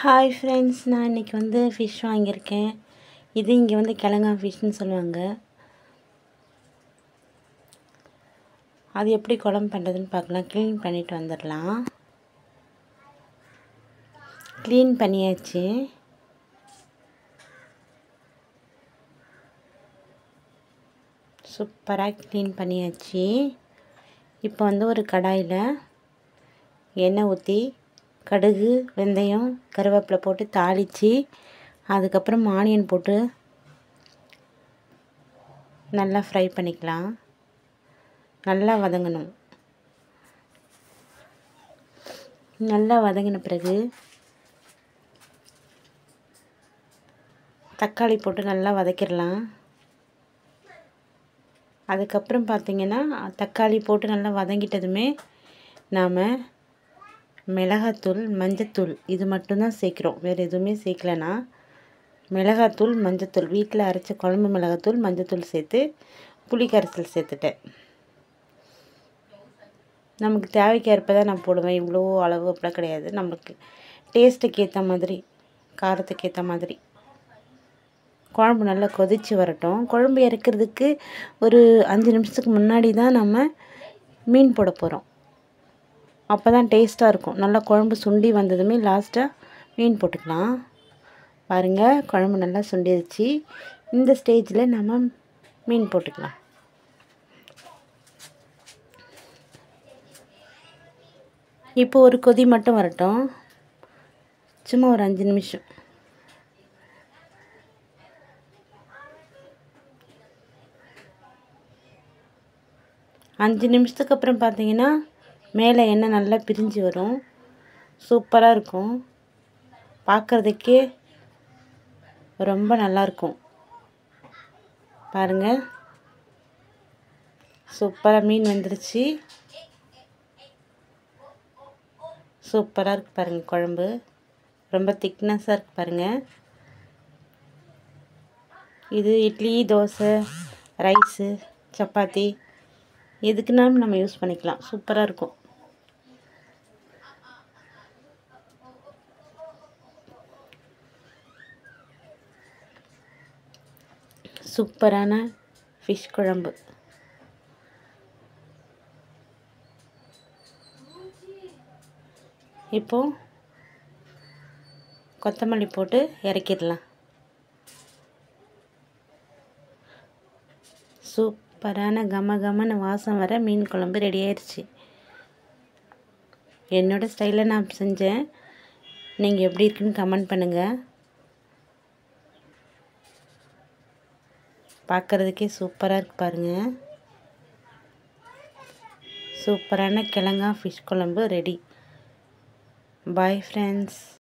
Hi friends, நான் இன்றைக்கி fish வாங்கியிருக்கேன். இது இங்கே கிழங்கா ஃபிஷ்னு சொல்லுவாங்க. அது எப்படி குழம்பு பண்ணுறதுன்னு பார்க்கலாம். க்ளீன் பண்ணிவிட்டு வந்துடலாம். க்ளீன் பண்ணியாச்சு. சூப்பராக க்ளீன் பண்ணியாச்சு. இப்போ ஒரு கடாயில் எண்ணெய் ஊற்றி கடுகு, வெந்தயம், கருவேப்பிலை போட்டு தாளித்து, அதுக்கப்புறம் ஆனியன் போட்டு நல்லா ஃப்ரை பண்ணிக்கலாம். நல்லா வதங்கணும். நல்லா வதங்கின பிறகு தக்காளி போட்டு நல்லா வதக்கிடலாம். அதுக்கப்புறம் பார்த்திங்கன்னா, தக்காளி போட்டு நல்லா வதங்கிட்டதுமே நாம் மிளகாத்தூள், மஞ்சத்தூள் இது மட்டும்தான் சேர்க்குறோம். வேறு எதுவுமே சேர்க்கலனா மிளகாத்தூள், மஞ்சத்தூள் வீட்டில் அரைச்ச குழம்பு மிளகாத்தூள், மஞ்சத்தூள் சேர்த்து புளி கரைசல் சேர்த்துட்டேன். நமக்கு தேவைக்கேற்ப தான் நான் போடுவேன். இவ்வளோ அளவு அப்படிலாம் கிடையாது. நமக்கு டேஸ்ட்டுக்கு ஏற்ற மாதிரி, காரத்துக்கு ஏற்ற மாதிரி. குழம்பு நல்லா கொதித்து வரட்டும். குழம்பு இறக்கிறதுக்கு ஒரு 5 நிமிஷத்துக்கு முன்னாடி தான் நம்ம மீன் போட போகிறோம். அப்போ தான் டேஸ்ட்டாக இருக்கும். நல்லா குழம்பு சுண்டி வந்ததுமே லாஸ்ட்டாக மீன் போட்டுக்கலாம். பாருங்கள், குழம்பு நல்லா சுண்டிடுச்சு. இந்த ஸ்டேஜில் நம்ம மீன் போட்டுக்கலாம். இப்போ ஒரு கொதி மட்டும் வரட்டும். சும்மா ஒரு 5 நிமிஷம். அஞ்சு நிமிஷத்துக்கு அப்புறம் பார்த்தீங்கன்னா மேலே எண்ணெய் நல்லா பிரிஞ்சு வரும். சூப்பராக இருக்கும். பார்க்குறதுக்கே ரொம்ப நல்லாயிருக்கும். பாருங்கள், சூப்பராக மீன் வந்துருச்சு. சூப்பராக இருக்குது பாருங்கள். குழம்பு ரொம்ப திக்னஸாக இருக்குது பாருங்கள். இது இட்லி, தோசை, ரைஸு, சப்பாத்தி எதுக்குனாலும் நம்ம யூஸ் பண்ணிக்கலாம். சூப்பராக இருக்கும். சூப்பரான ஃபிஷ் குழம்பு. இப்போ கொத்தமல்லி போட்டு இறக்கிடலாம். சூப்பரான கமகமன்னு வாசம் வர மீன் குழம்பு ரெடி ஆயிடுச்சு. என்னோடய ஸ்டைலில் நான் செஞ்சேன். நீங்கள் எப்படி இருக்குன்னு கமெண்ட் பண்ணுங்கள். பார்க்குறதுக்கே சூப்பராக இருக்குது பாருங்கள். சூப்பரான கிழங்கா ஃபிஷ் குழம்பு ரெடி. Bye friends.